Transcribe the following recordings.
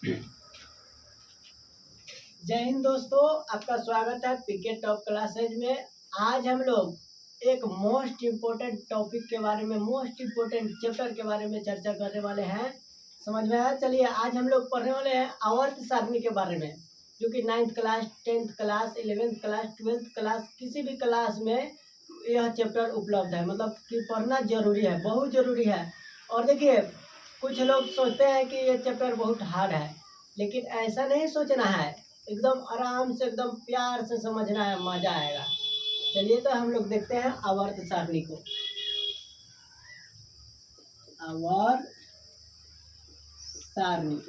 जय हिंद दोस्तों, आपका स्वागत है पीके टॉप क्लासेज में। आज हम लोग एक मोस्ट इम्पोर्टेंट टॉपिक के बारे में, मोस्ट इम्पोर्टेंट चैप्टर के बारे में चर्चा करने वाले हैं। समझ में आया? चलिए, आज हम लोग पढ़ने वाले हैं आवर्त सारणी के बारे में, जो कि 9th class, 10th class, 11th class, 12th class, किसी भी क्लास में यह चैप्टर उपलब्ध है। मतलब कि पढ़ना जरूरी है, बहुत ज़रूरी है। और देखिए, कुछ लोग सोचते हैं कि ये चैप्टर बहुत हार्ड है, लेकिन ऐसा नहीं सोचना है। एकदम आराम से, एकदम प्यार से समझना है, मजा आएगा। चलिए, तो हम लोग देखते हैं आवर्त सारणी को। आवर्त सारणी,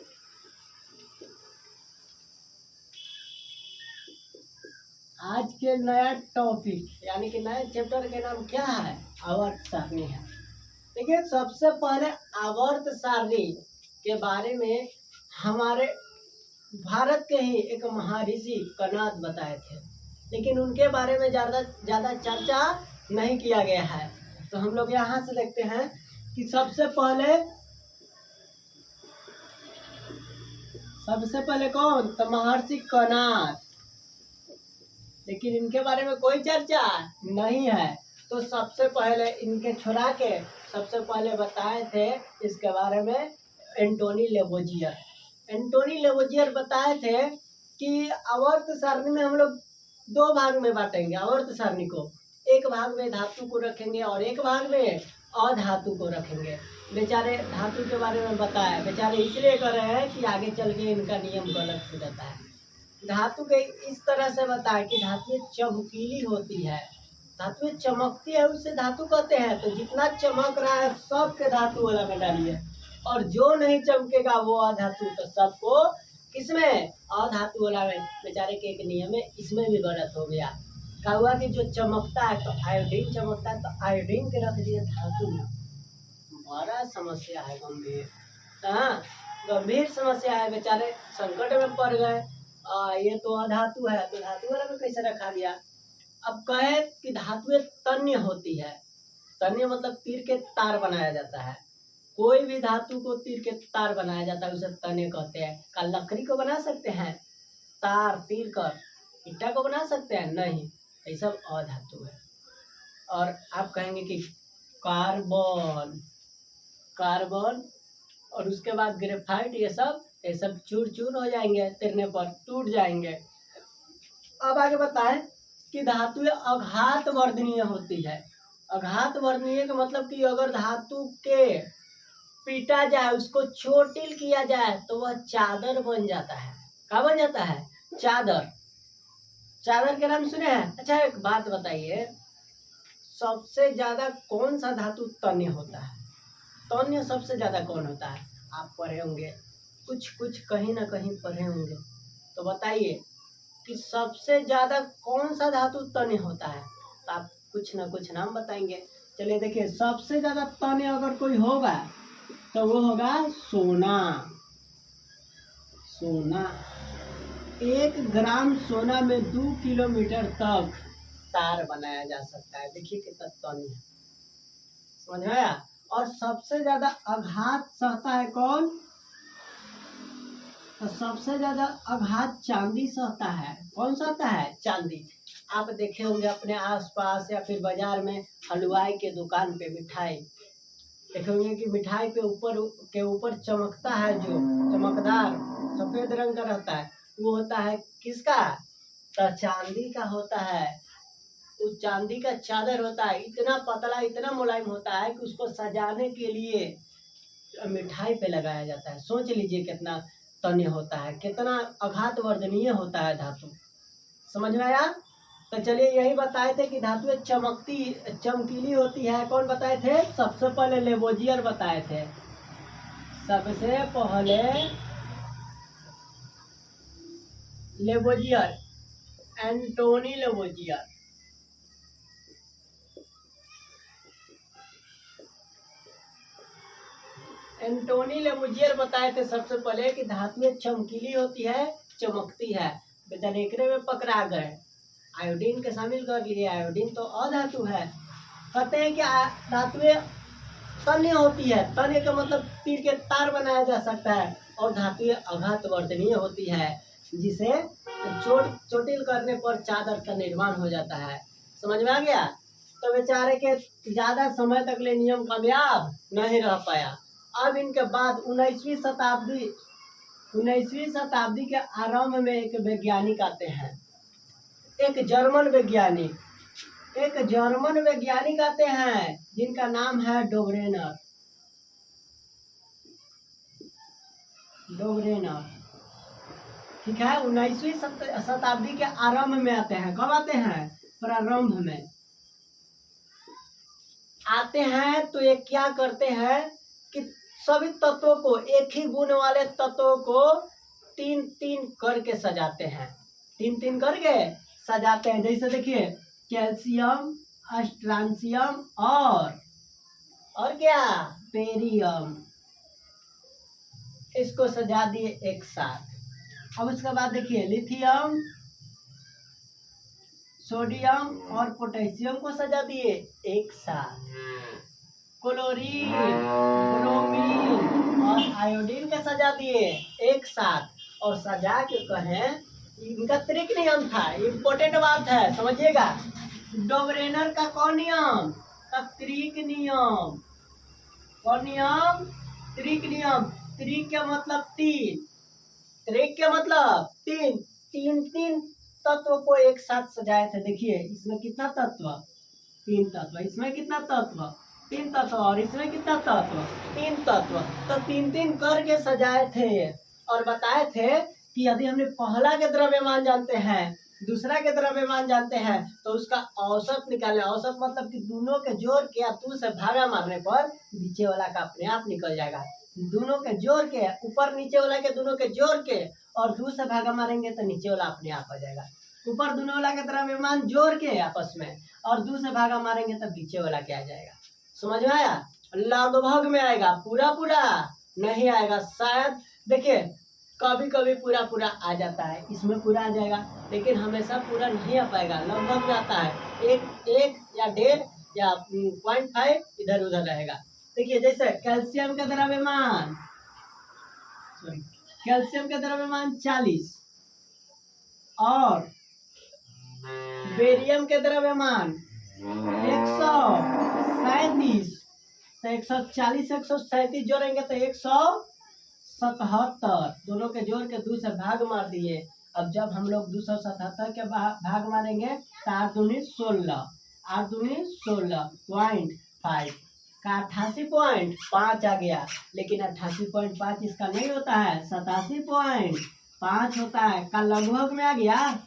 आज के नया टॉपिक यानी कि नए चैप्टर के नाम क्या है? आवर्त सारणी है। देखिए, सबसे पहले आवर्त सारणी के बारे में हमारे भारत के ही एक महर्षि कणाद बताए थे, लेकिन उनके बारे में ज़्यादा चर्चा नहीं किया गया है। तो हम लोग यहाँ से देखते हैं कि सबसे पहले कौन? तो महर्षि कणाद, लेकिन इनके बारे में कोई चर्चा नहीं है। तो सबसे पहले इनके छुड़ा के सबसे पहले बताए थे इसके बारे में एंटोनी लेवोजियर। एंटोनी लेवोजियर बताए थे कि आवर्त सारणी में हम लोग दो भाग में बांटेंगे आवर्त सारणी को। एक भाग में धातु को रखेंगे और एक भाग में अधातु को रखेंगे। बेचारे धातु के बारे में बताया, बेचारे इसलिए कर रहे हैं कि आगे चल के इनका नियम गलत हो जाता है। धातु के इस तरह से बताया कि धातुएं चमकीली होती है, धातुएं चमकती है, उसे धातु कहते हैं। तो जितना चमक रहा है सबके धातु वाला में डालिए, और जो नहीं चमकेगा वो अधातु। तो सबको किसमें? अधातु वाला में। बेचारे के एक नियम है, इसमें भी गलत हो गया। क्या हुआ कि जो चमकता है, तो आयोडीन चमकता है, तो आयोडीन के रख दिए धातु में। बड़ा समस्या है, गंभीर। हाँ, गंभीर समस्या है। बेचारे संकट में पड़ गए। ये तो अधातु है, तो धातु वाला में कैसे रखा गया? अब कहे कि धातुएं तन्य होती है। तन्य मतलब तीर के तार बनाया जाता है। कोई भी धातु को तीर के तार बनाया जाता है, उसे तन्य कहते हैं। का लकड़ी को बना सकते हैं तार तीर कर? ईटा को बना सकते हैं? नहीं, ये सब अधातु है। और आप कहेंगे कि कार्बन, कार्बन और उसके बाद ग्रेफाइट, ये सब चूर चूर हो जाएंगे, तिरने पर टूट जाएंगे। अब आगे बताएं कि धातुएं अघात वर्धनीय होती है। अघात वर्धनीय का मतलब कि अगर धातु के पीटा जाए, उसको चोटिल किया जाए, तो वह चादर बन जाता है। क्या बन जाता है? चादर। चादर के नाम सुने हैं? अच्छा, एक बात बताइए, सबसे ज्यादा कौन सा धातु तन्य होता है? तन्य सबसे ज्यादा कौन होता है? आप पढ़े होंगे, कुछ कहीं ना कहीं पढ़े होंगे। तो बताइए कि सबसे ज्यादा कौन सा धातु तन्य होता है? तो आप कुछ ना कुछ नाम बताएंगे। चलिए देखिए, सबसे ज्यादा तन्य अगर कोई होगा तो वो होगा सोना। सोना, 1 ग्राम सोना में 2 किलोमीटर तक तार बनाया जा सकता है। देखिए कितना तन्य है, समझ में आया? और सबसे ज्यादा आघात सहता है कौन? तो सबसे ज्यादा आघात चांदी सहता है। कौन सहता है? चांदी। आप देखे होंगे अपने आसपास या फिर बाजार में हलवाई के दुकान पे मिठाई देखे होंगे कि मिठाई के ऊपर चमकता है, जो चमकदार सफेद रंग का रहता है, वो होता है किसका? तो चांदी का होता है। उस चांदी का चादर होता है, इतना पतला, इतना मुलायम होता है कि उसको सजाने के लिए मिठाई पे लगाया जाता है। सोच लीजिए कितना तन्य होता है, कितना आघात वर्धनीय होता है धातु। समझ में आया? तो चलिए, यही बताए थे कि धातुएं चमकीली होती है। कौन बताए थे? सबसे पहले लेवोजियर बताए थे। सबसे पहले Lavoisier, Antoine Lavoisier. Antoine Lavoisier बताए थे सबसे पहले कि धातुएं चमकीली होती है, चमकती है। बेचारे एकरे में पकड़ा गए, आयोडीन के शामिल कर लिए। आयोडीन तो अधातु है। कहते हैं कि धातुएं तन्य होती है। तन्य का मतलब तीर के तार बनाया जा सकता है। और धातुएं अघात वर्तनीय होती है, जिसे चोटिल करने पर चादर का निर्माण हो जाता है। समझ में आ गया? तो बेचारे के ज्यादा समय तक ले नियम कामयाब नहीं रह पाया। अब इनके बाद 19वीं शताब्दी के आरंभ में एक वैज्ञानिक आते हैं, एक जर्मन वैज्ञानिक आते हैं जिनका नाम है डोब्रेनर। ठीक है, 19वीं शताब्दी के आरंभ में आते हैं। कब आते हैं? प्रारंभ में आते हैं। तो ये क्या करते हैं कि सभी तत्वों को, एक ही गुण वाले तत्वों को 3-3 करके सजाते हैं। 3-3 करके सजाते हैं। जैसे देखिए, कैल्शियम, स्ट्रांसियम और क्या, बेरियम, इसको सजा दिए एक साथ। अब उसके बाद देखिए, लिथियम, सोडियम और पोटेशियम को सजा दिए एक साथ। क्लोरीन, ब्रोमीन और आयोडीन के सजा दिए एक साथ। और सजा के कहें, इनका त्रिक नियम था, इम्पोर्टेंट बात है, समझिएगा। डोब्रेनर का कौन नियम? त्रिक नियम। कौन नियम? त्रिक नियम। त्रिक के मतलब 3, त्रिक के मतलब 3, 3 तत्व को एक साथ सजाए थे। देखिए, इसमें कितना तत्व? 3 तत्व। इसमें कितना तत्व? 3 तत्व। और इसमें कितना तत्व? 3 तत्व। तो 3-3 करके सजाए थे और बताए थे कि यदि हमने पहला के द्रव्यमान जानते हैं, दूसरा के द्रव्यमान जानते हैं, तो उसका औसत निकालें। औसत मतलब कि दोनों के जोड़ के या 2 से भागा मारने पर नीचे वाला का अपने आप निकल जाएगा। दोनों के जोड़ के, ऊपर नीचे वाला के दोनों के जोड़ के और 2 से भागा मारेंगे तो नीचे वाला अपने आप आ जाएगा। ऊपर दोनों वाला के द्रव्यमान जोड़ के आपस में और 2 से भागा मारेंगे तब नीचे वाला क्या आ जाएगा। समझ में आया? लगभग में आएगा, पूरा नहीं आएगा। शायद देखिए, कभी कभी पूरा आ जाता है, इसमें पूरा आ जाएगा, लेकिन हमेशा पूरा नहीं आ पाएगा, लगभग में आता है। एक या 1.5 या 0.5 इधर उधर रहेगा। देखिए, जैसे कैल्शियम का द्रव्यमान 40 और बेरियम के द्रव्यमान 137। तो 140 137 जोड़ेंगे तो 177। दोनों के जोड़ के 2 से भाग मार दिए। अब जब हम लोग 277 के भाग मारेंगे तो 8 दूनी 16, 8 दूनी 16.5 का 88.5 आ गया। लेकिन 88.5 इसका नहीं होता है, 87.5 होता है। का लगभग में आ गया।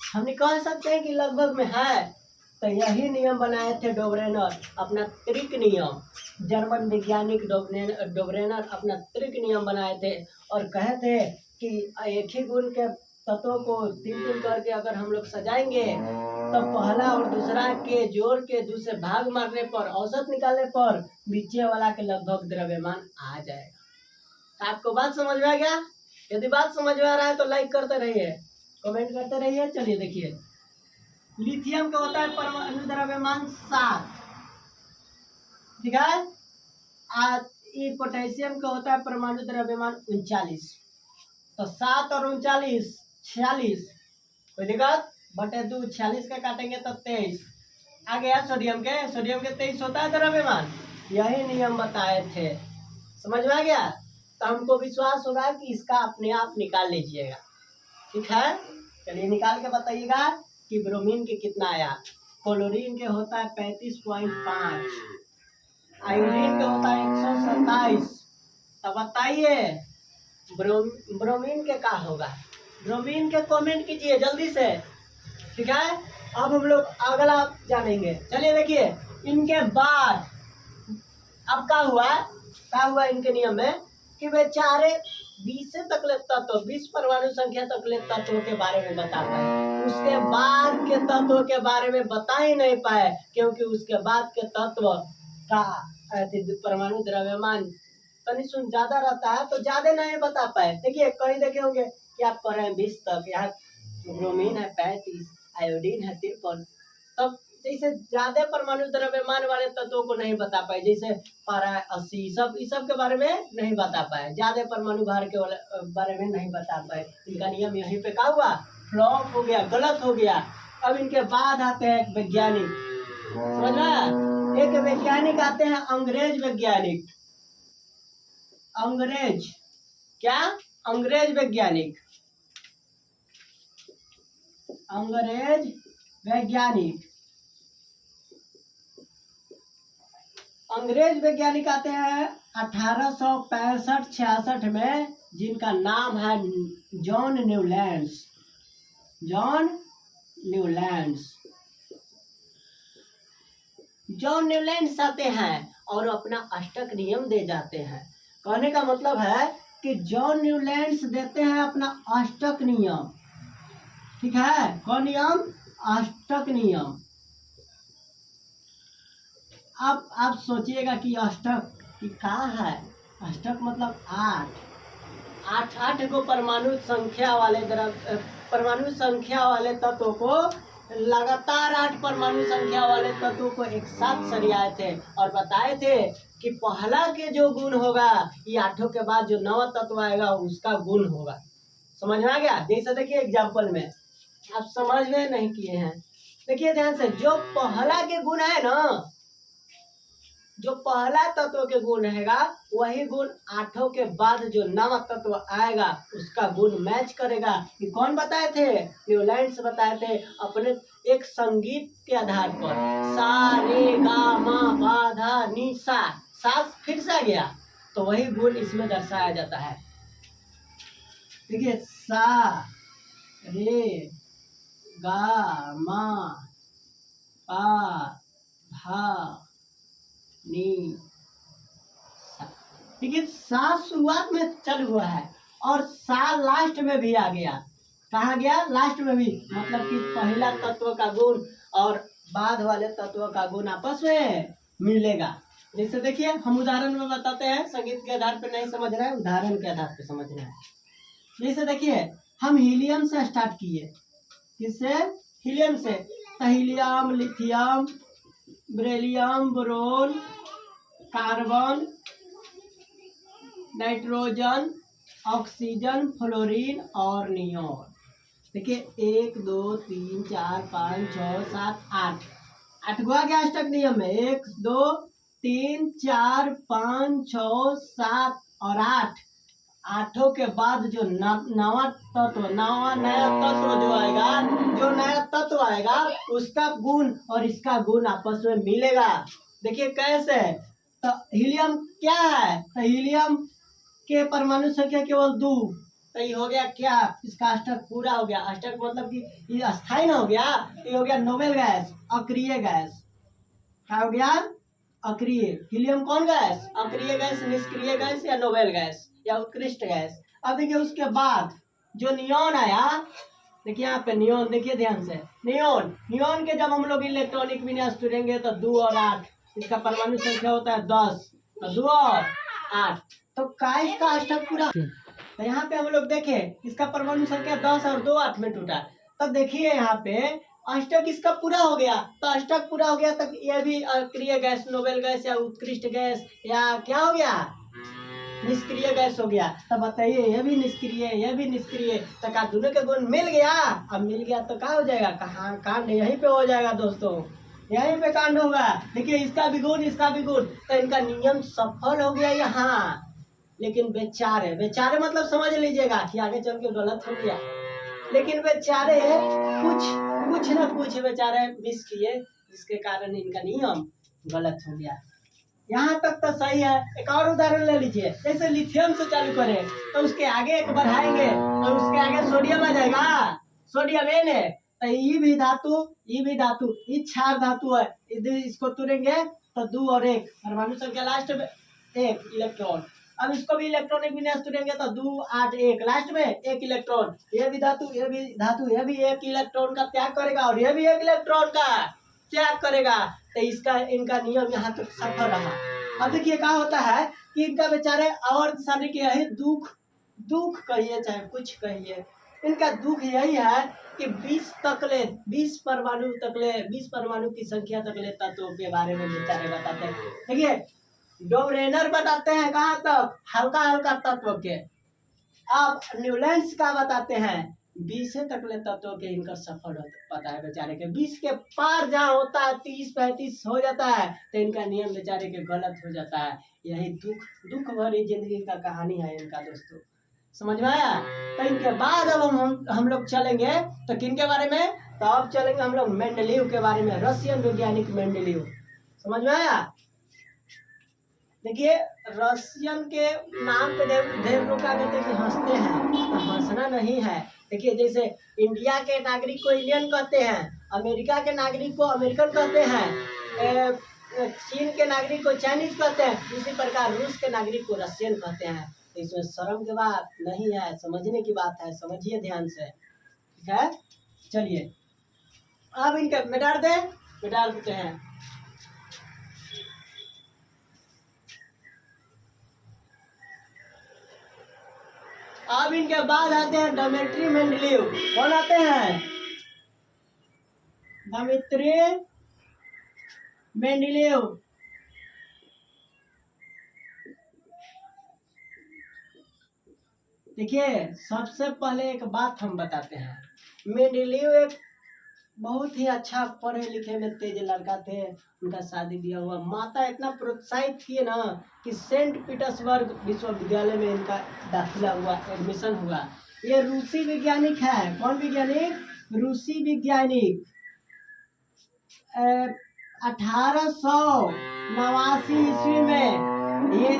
हमने कह सकते हैं कि लगभग में है। तो यही नियम बनाए थे डोब्रेनर, अपना त्रिक नियम। जर्मन वैज्ञानिक डोब्रेनर अपना त्रिक नियम बनाए थे और कहे थे कि एक ही गुण के तत्वों को 3-3 करके अगर हम लोग सजाएंगे तो पहला और दूसरा के जोड़ के 2 से भाग मारने पर, औसत निकालने पर नीचे वाला के लगभग द्रव्यमान आ जाएगा। आपको बात समझ में आ गया? यदि बात समझ में आ रहा है तो लाइक करते रहिए, कमेंट करते रहिए। चलिए देखिए, लिथियम का होता है परमाणु द्रव्यमान 7, ठीक है। पोटेशियम का होता है परमाणु द्रव्यमान 39। तो 7 और 39 46, कोई दिक्कत? बटे 2, 46 का काटेंगे तो 23 आ गया। सोडियम के 23 होता है द्रव्यमान। यही नियम बताए थे, समझ में आ गया? तो हमको विश्वास होगा कि इसका अपने आप निकाल लीजिएगा, ठीक है। चलिए निकाल के बताइएगा कि ब्रोमीन के कितना आया। क्लोरीन के होता है 35.5, आयोडीन का होता है 127। तो बताइए ब्रोमीन के क्या होगा? ब्रोमीन के कमेंट कीजिए जल्दी से, ठीक है। अब हम लोग अगला जानेंगे। चलिए देखिए, इनके बाद अब क्या हुआ इनके नियम में कि बेचारे 20 तक ले तत्व, 20 परमाणु संख्या तक ले तत्वों के बारे में बता पाए। उसके बाद के तत्वों के बारे में बता ही नहीं पाए, क्योंकि उसके बाद के तत्व का परमाणु द्रव्यमान तनी सुन ज्यादा रहता है, तो ज्यादा नहीं बता पाए। देखिए, कहीं देखे होंगे कि आप पढ़ रहे हैं 20 तक, यहाँ ब्रोमीन है 35, आयोडीन है 53, तब जैसे ज्यादा परमाणु द्रव्यमान वाले तत्वों को नहीं बता पाए, जैसे पारा 80 सब इस सब के बारे में नहीं बता पाए, ज्यादा परमाणु भार के बारे में नहीं बता पाए। इनका नियम यहीं पे क्या हुआ, फ्लॉप हो गया, गलत हो गया। अब इनके बाद आते हैं वैज्ञानिक, समझना, एक वैज्ञानिक आते हैं अंग्रेज वैज्ञानिक। अंग्रेज क्या, अंग्रेज वैज्ञानिक, अंग्रेज वैज्ञानिक। अंग्रेज वैज्ञानिक आते हैं 1865-66 में, जिनका नाम है John Newlands. John Newlands, John Newlands आते हैं और अपना अष्टक नियम दे जाते हैं। कहने का मतलब है कि जॉन न्यूलैंड्स देते हैं अपना अष्टक नियम, ठीक है। कौन नियम, अष्टक नियम। अब आप सोचिएगा कि अष्टक की क्या है, अष्टक मतलब 8 को परमाणु संख्या वाले परमाणु संख्या वाले तत्वों को लगातार 8 परमाणु संख्या वाले तत्वों को एक साथ सरियाए थे और बताए थे कि पहला के जो गुण होगा, ये 8 के बाद जो 9वां तत्व आएगा उसका गुण होगा। समझ में आ गया। जैसे देखिए एग्जाम्पल में, आप समझ में नहीं किए हैं, देखिए ध्यान से, जो पहला के गुण है ना, जो पहला तत्व के गुण रहेगा वही गुण 8 के बाद जो 9वां तत्व आएगा उसका गुण मैच करेगा। ये कौन बताए थे, न्यूलैंड्स बताए थे अपने एक संगीत के आधार पर। सा रे गा मा पा धा नी सा, सात फिर से आ गया तो वही गुण इसमें दर्शाया जाता है। देखिए सा रे गा मा पा धा नी, ठीक है। सा शुरुआत में चल हुआ है और सा लास्ट में भी आ गया। कहा गया, लास्ट में भी, मतलब कि पहला तत्व का गुण और बाद वाले तत्व का गुण आपस में मिलेगा। जैसे देखिए हम उदाहरण में बताते हैं, संगीत के आधार पर नहीं समझ रहे हैं, उदाहरण के आधार पर समझ रहे हैं। जैसे देखिए हम हीलियम से स्टार्ट किए, किससे, हीलियम से। तो helium, lithium, beryllium, boron, carbon, nitrogen, oxygen, fluorine और नियोन। देखिए 1 2 3 4 5 6 7 8, 8 गो आ गया अष्टक नियम में। 1 2 3 4 5 6 7 और 8। 8 के बाद जो नवा तत्व, नया तत्व जो आएगा, जो नया तत्व आएगा उसका गुण और इसका गुण आपस में मिलेगा। देखिए कैसे, तो हीलियम क्या है, तो हीलियम के परमाणु संख्या केवल 2, तो ये हो गया क्या, इसका अष्टक पूरा हो गया। अष्टक मतलब कि ये स्थायी ना हो गया, ये हो गया नोबेल गैस, अक्रिय गैस। क्या हो गया, अक्रिय। हीलियम कौन गैस, अक्रिय गैस, निष्क्रिय गैस या नोबेल गैस या उत्कृष्ट गैस। अब देखिए उसके बाद जो नियोन आया, देखिए यहाँ पे नियोन, देखिए ध्यान से, नियोन, नियोन के जब हम लोग इलेक्ट्रॉनिक विन्यास तुरेंगे तो 2 और 8, इसका परमाणु संख्या होता है 10, तो 2 और 8, तो का इसका अष्टक पूरा। तो यहाँ पे हम लोग देखें इसका परमाणु संख्या 10 और 2 8 में टूटा, तब देखिए यहाँ पे अष्टक इसका पूरा हो गया। तो अष्टक पूरा हो गया तब ये भी अक्रिय गैस, नोबेल गैस या उत्कृष्ट गैस या क्या हो गया, निष्क्रिय गैस हो गया। तब बताइए ये भी निष्क्रिय, ये भी निष्क्रिय, तो का दोनों के गुण मिल गया। अब मिल गया तो क्या हो जाएगा, कहाँ कांड यहीं पे हो जाएगा दोस्तों, यहीं पे कांड होगा। देखिए इसका भी गुण, इसका भी गुण, तो इनका नियम सफल हो गया यहाँ। लेकिन बेचारे, बेचारे मतलब समझ लीजिएगा कि आगे चल के गलत हो गया, लेकिन बेचारे कुछ न कुछ बेचारे मिस किए, जिसके कारण इनका नियम गलत हो गया। यहाँ तक तो सही है। एक और उदाहरण ले लीजिए, जैसे लिथियम से चालू करें तो उसके आगे एक बढ़ाएंगे तो उसके आगे सोडियम आ जाएगा, सोडियम एन है, तो ये भी धातु, ये भी धातु, ये क्षार धातु है, इसको तुरेंगे तो 2 और 1, परमाणु संख्या लास्ट में 1 इलेक्ट्रॉन। अब इसको भी इलेक्ट्रॉनिक विन्यास तुरेंगे तो 2 8 1, लास्ट में 1 इलेक्ट्रॉन। ये भी धातु, ये भी धातु, ये भी 1 इलेक्ट्रॉन का त्याग करेगा और ये भी 1 इलेक्ट्रॉन का त्याग करेगा। तो इसका, इनका नियम यहाँ तक सफल रहा। अब देखिए क्या होता है कि इनका बेचारे और सारे के यही दुख कहिए चाहे कुछ कहिए, इनका दुख यही है कि 20 परमाणु की संख्या तकले तत्वों के बारे में बेचारे बताते हैं। देखिए डोबरेनर बताते हैं कहाँ तक, हल्का हल्का तत्व के। अब न्यूलैंड्स का बताते हैं 20 तकले तत्वों के इनका सफल पता है बेचारे के। 20 के पार जहाँ होता है 30-35 हो जाता है तो इनका नियम बेचारे के गलत हो जाता है। यही दुख भरी जिंदगी का कहानी है इनका दोस्तों, समझ में आया। तो इनके बाद अब हम लोग चलेंगे तो किन के बारे में, तो अब चलेंगे हम लोग मेंडलीव के बारे में, रशियन वैज्ञानिक मेंडलीव। समझ में आया। देखिए रशियन के नाम पे ढेर लोग क्या कहते हैं कि हंसते हैं, तो हंसना नहीं है। देखिए जैसे इंडिया के नागरिक को इंडियन कहते हैं, अमेरिका के नागरिक को अमेरिकन कहते हैं, चीन के नागरिक को चाइनीज कहते हैं, इसी प्रकार रूस के नागरिक को रशियन कहते हैं। तो इसमें शर्म की बात नहीं है, समझने की बात है, समझिए ध्यान से, ठीक है। चलिए अब इनके मिटा देते हैं। अब इनके बाद आते हैं डिमित्री मेंडलीव। कौन आते हैं, डिमित्री मेंडलीव। देखिए सबसे पहले एक बात हम बताते हैं, मेंडलीव एक बहुत ही अच्छा पढ़े लिखे में तेज लड़का थे। उनका शादी ब्याह हुआ, माता इतना प्रोत्साहित किए ना कि सेंट पीटर्सबर्ग विश्वविद्यालय में इनका दाखिला हुआ, एडमिशन हुआ। ये रूसी वैज्ञानिक है। कौन वैज्ञानिक, रूसी वैज्ञानिक। 1889 ईस्वी में ये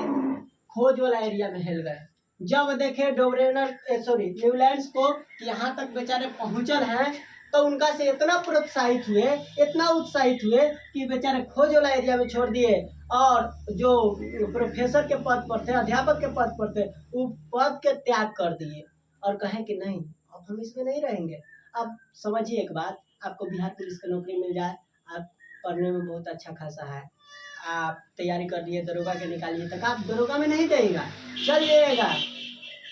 खोज वाला एरिया में हिल गए। जब देखे न्यूलैंड्स को यहाँ तक बेचारे पहुंचल हैं तो उनका से इतना प्रोत्साहित हुए, इतना उत्साहित हुए कि बेचारे खोज वाला एरिया में छोड़ दिए और जो प्रोफेसर के पद पर थे, अध्यापक के पद पर थे, वो पद के त्याग कर दिए और कहे कि नहीं अब हम इसमें नहीं रहेंगे। अब समझिए एक बात, आपको बिहार पुलिस की नौकरी मिल जाए, आप पढ़ने में बहुत अच्छा खासा है, आप तैयारी कर लिए दरोगा के निकालिए, तक आप दरोगा में नहीं जाइएगा, चल जाइएगा,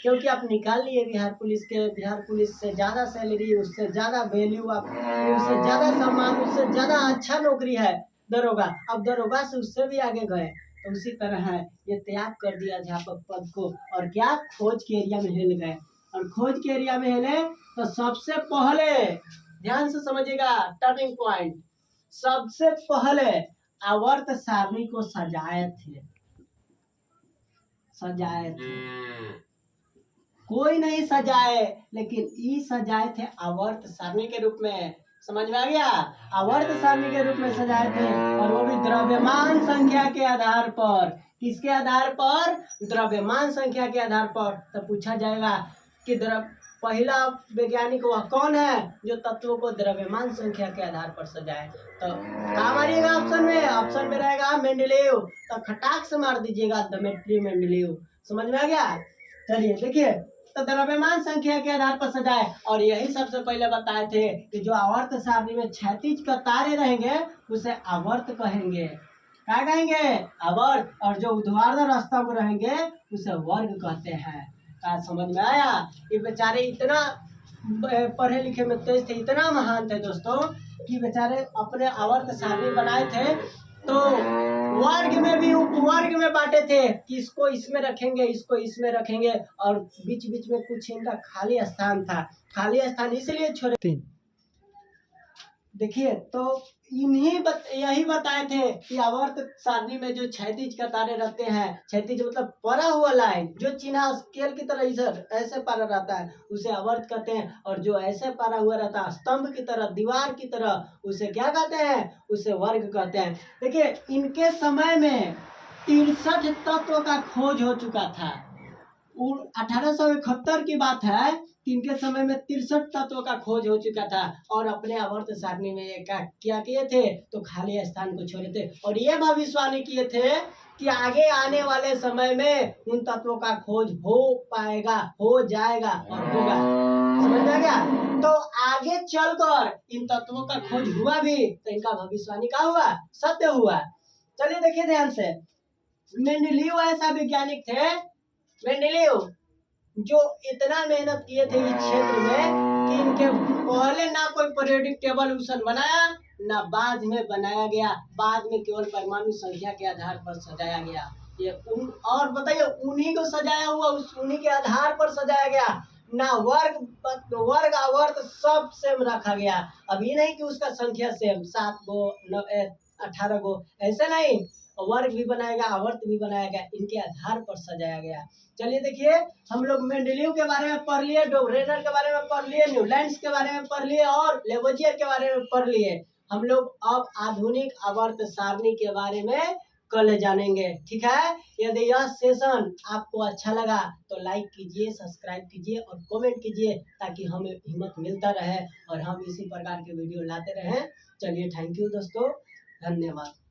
क्योंकि आप निकाल लिए बिहार पुलिस के। बिहार पुलिस से ज़्यादा सैलरी, उससे ज़्यादा वैल्यू, आप उससे ज़्यादा सम्मान, उससे ज़्यादा अच्छा नौकरी है दरोगा। अब दरोगा से उससे भी आगे गए। तो उसी तरह है, ये त्याग कर दिया अध्यापक पद को और क्या खोज के एरिया में हिल गए। और खोज के एरिया में हिले तो सबसे पहले ध्यान से समझिएगा, टर्निंग पॉइंट, सबसे पहले आवर्त सारणी को सजाए थे। कोई नहीं सजाए, लेकिन ये सजाए थे आवर्त सारणी के रूप में। समझ में आ गया, आवर्त सारणी के रूप में सजाए थे, और वो भी द्रव्यमान संख्या के आधार पर। किसके आधार पर, द्रव्यमान संख्या के आधार पर। तो पूछा जाएगा कि पहला वैज्ञानिक वह कौन है जो तत्वों को द्रव्यमान संख्या के आधार पर सजाए। तो क्या मारिएगा ऑप्शन में, ऑप्शन में रहेगा मेंडलीव। तो खटाक से मार दीजिएगा डिमित्री मेंडलीव। समझ में आ गया। चलिए देखिए, तो द्रव्यमान संख्या के आधार पर सजाए, और यही सबसे पहले बताए थे कि जो आवर्त सारणी में क्षैतिज कतारें रहेंगे उसे आवर्त कहेंगे। क्या कहेंगे, आवर्त। और जो ऊर्ध्वाधर स्तंभ रहेंगे उसे वर्ग कहते हैं। समझ में आया। ये बेचारे इतना पढ़े लिखे में तेज थे, इतना महान थे दोस्तों, कि बेचारे अपने आवर्त सारणी बनाए थे तो वर्ग में भी उपवर्ग में बांटे थे कि इसको इसमें रखेंगे, इसको इसमें रखेंगे, और बीच बीच में कुछ इनका खाली स्थान था। खाली स्थान इसलिए छोड़े। देखिए तो यही बताए थे कि आवर्त सारणी में जो क्षैतिज कतारें रहते हैं, क्षैतिज मतलब परा हुआ लाइन, जो चिन्ह स्केल की तरह इधर ऐसे पारा रहता है उसे आवर्त कहते हैं, और जो ऐसे पारा हुआ रहता है स्तंभ की तरह, दीवार की तरह, उसे क्या कहते हैं, उसे वर्ग कहते हैं। देखिए इनके समय में 63 तत्व का खोज हो चुका था। 1871 की बात है कि इनके समय में 63 तत्वों का खोज हो चुका था, और अपने आवर्त सारणी में क्या किए थे, तो खाली स्थान को छोड़े थे, और ये भविष्यवाणी किए थे कि आगे आने वाले समय में उन तत्वों का खोज हो पाएगा, हो जाएगा और होगा। समझ में आ गया। तो आगे चलकर इन तत्वों का खोज हुआ भी, तो इनका भविष्यवाणी क्या हुआ, सत्य हुआ। चलिए देखिए ध्यान से, मेंडलीव ऐसा वैज्ञानिक थे, मेंडलीव जो इतना मेहनत किए थे इस क्षेत्र में कि इनके पहले ना कोई पीरियोडिक टेबल बनाया ना बाद में बनाया गया, बाद में केवल परमाणु संख्या के आधार पर सजाया गया। ये और बताइए उन्हीं को सजाया हुआ, उन्हीं के आधार पर सजाया गया, ना वर्ग आवर्त सब सेम रखा गया। अभी नहीं कि उसका संख्या सेम 7 गो 18 गो, ऐसे नहीं, वर्ग भी बनाया गया, आवर्त भी बनाया गया, इनके आधार पर सजाया गया। चलिए देखिए, हम लोग मेंडेलीव के बारे में पढ़ लिए, डोबरेनर के बारे में पढ़ लिए, न्यूलैंड्स के बारे में पढ़ लिए और लेवोजियर के बारे में पढ़ लिए। हम लोग अब आधुनिक आवर्त सारणी के बारे में कल जानेंगे। ठीक है, यदि यह सेशन आपको अच्छा लगा तो लाइक कीजिए, सब्सक्राइब कीजिए और कमेंट कीजिए, ताकि हमें हिम्मत मिलता रहे और हम इसी प्रकार के वीडियो लाते रहें। चलिए, थैंक यू दोस्तों, धन्यवाद।